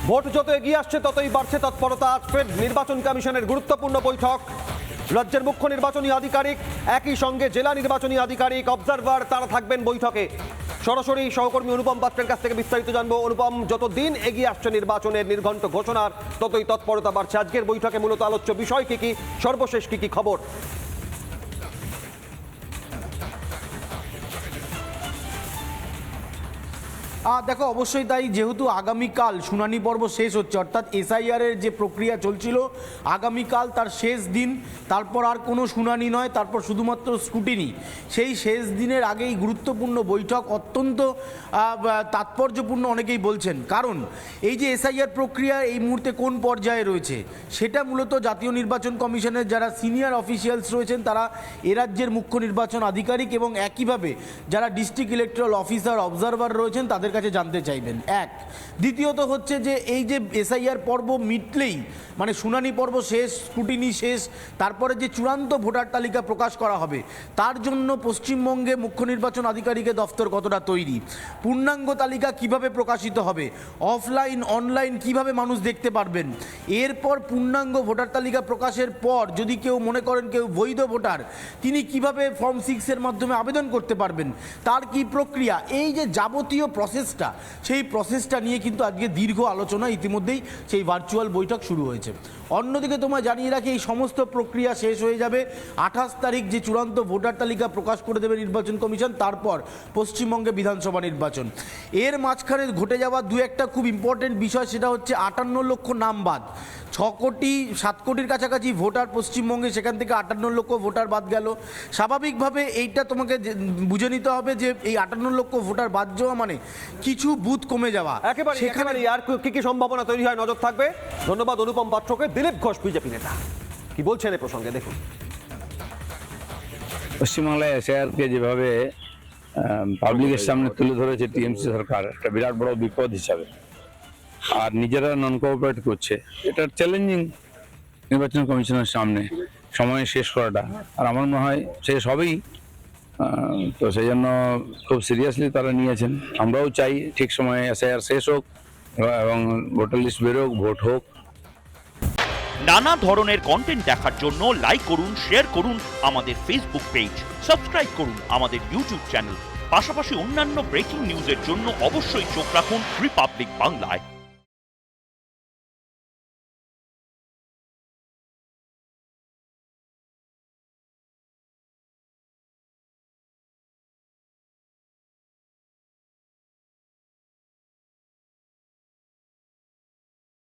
Vote যত এগিয়ে আসছে ততই বাড়ছে তৎপরতা। আজ ফের নির্বাচন কমিশনের গুরুত্বপূর্ণ বৈঠক। রাজ্যের মুখ্য নির্বাচনী আধিকারিক, একই সঙ্গে জেলা নির্বাচনী আধিকারিক, অবজারভার তারা থাকবেন বৈঠকে। সরাসরি সহকর্মী অনুপম পাত্রের কাছ থেকে বিস্তারিত জানবো। অনুপম, যত দিন এগিয়ে আসছে নির্বাচনের নির্ঘণ্ট ঘোষণার, ততই তৎপরতা বাড়ছে। আজকের বৈঠকে মূলত আলোচ্য বিষয় কি, সর্বশেষ কি খবর? দেখো, অবশ্যই তাই। যেহেতু আগামীকাল শুনানি পর্ব শেষ হচ্ছে, অর্থাৎ এসআইআর এর যে প্রক্রিয়া চলছিল, আগামীকাল তার শেষ দিন। তারপর আর কোনো শুনানি নয়, তারপর শুধুমাত্র স্ক্রুটিনি। সেই শেষ দিনের আগেই গুরুত্বপূর্ণ বৈঠক, অত্যন্ত তাৎপর্যপূর্ণ অনেকেই বলছেন। কারণ এই যে এসআইআর প্রক্রিয়া এই মুহূর্তে কোন পর্যায়ে রয়েছে, সেটা মূলত জাতীয় নির্বাচন কমিশনের যারা সিনিয়র অফিসিয়ালস রয়েছেন, তারা এ রাজ্যের মুখ্য নির্বাচন আধিকারিক এবং একইভাবে যারা ডিস্ট্রিক্ট ইলেকট্রাল অফিসার, অবজারভার রয়েছেন, তাদের কাছে জানতে চাইবেন। এক, দ্বিতীয়ত হচ্ছে যে এই যে এসআইআর পর্ব মিটলেই, মানে শুনানি পর্ব শেষ, স্ক্রুটিনি শেষ, তারপরে যে চূড়ান্ত ভোটার তালিকা প্রকাশ করা হবে, তার জন্য পশ্চিমবঙ্গে মুখ্য নির্বাচন আধিকারিকের দফতর কতটা তৈরি, পূর্ণাঙ্গ তালিকা কিভাবে প্রকাশিত হবে, অফলাইন অনলাইন কিভাবে মানুষ দেখতে পারবেন, এরপর পূর্ণাঙ্গ ভোটার তালিকা প্রকাশের পর যদি কেউ মনে করেন কেউ বৈধ ভোটার, তিনি কিভাবে ফর্ম 6-এর মাধ্যমে আবেদন করতে পারবেন, তার কি প্রক্রিয়া, এই যে যাবতীয় প্রসেসটা, সেই প্রসেসটা নিয়ে কিন্তু আজকে দীর্ঘ আলোচনা, ইতিমধ্যেই সেই ভার্চুয়াল বৈঠক শুরু হয়েছে। অন্যদিকে তোমায় জানিয়ে রাখি, এই সমস্ত প্রক্রিয়া শেষ হয়ে যাবে 28 তারিখ, যে চূড়ান্ত ভোটার তালিকা প্রকাশ করে দেবে নির্বাচন কমিশন। তারপর পশ্চিমবঙ্গে বিধানসভা নির্বাচন। এর মাঝখানে ঘটে যাওয়া দু একটা খুব ইম্পর্টেন্ট বিষয়, সেটা হচ্ছে 58 লক্ষ নাম বাদ। 7 কোটির কাছাকাছি ভোটার পশ্চিমবঙ্গে, সেখান থেকে 58 লক্ষ ভোটার বাদ গেল। স্বাভাবিকভাবে এইটা তোমাকে বুঝে নিতে হবে যে এই 58 লক্ষ ভোটার বাদ যাওয়া মানে কিছু বুথ কমে যাওয়া। সেখানে আর কি সম্ভাবনা তৈরি হয়, নজর থাকবে। ধন্যবাদ অনুপম পাত্রকে। দিলীপ ঘোষ বিজেপি নেতা কি বলছেন এ প্রসঙ্গে, দেখুন। পশ্চিমবাংলায় এসআইআরকে যেভাবে পাবলিকের সামনে তুলে ধরেছে টিএমসি সরকার, একটা বিরাট বড় বিপদ হিসাবে, আর নিজেরা নন কোঅপারেট করছে, এটা চ্যালেঞ্জিং নির্বাচন কমিশনের সামনে সময় শেষ করাটা। আর আমার মনে হয় শেষ হবেই, তো সেই জন্য খুব সিরিয়াসলি তারা নিয়েছেন। আমরাও চাই ঠিক সময়ে এসআইআর শেষ হোক এবং ভোটার লিস্ট বেরোক, ভোট হোক। নানা ধরনের কন্টেন্ট দেখার জন্য লাইক করুন, শেয়ার করুন আমাদের ফেসবুক পেজ, সাবস্ক্রাইব করুন আমাদের ইউটিউব চ্যানেল। পাশাপাশি অন্যান্য ব্রেকিং নিউজের জন্য অবশ্যই চোখ রাখুন রিপাবলিক বাংলায়।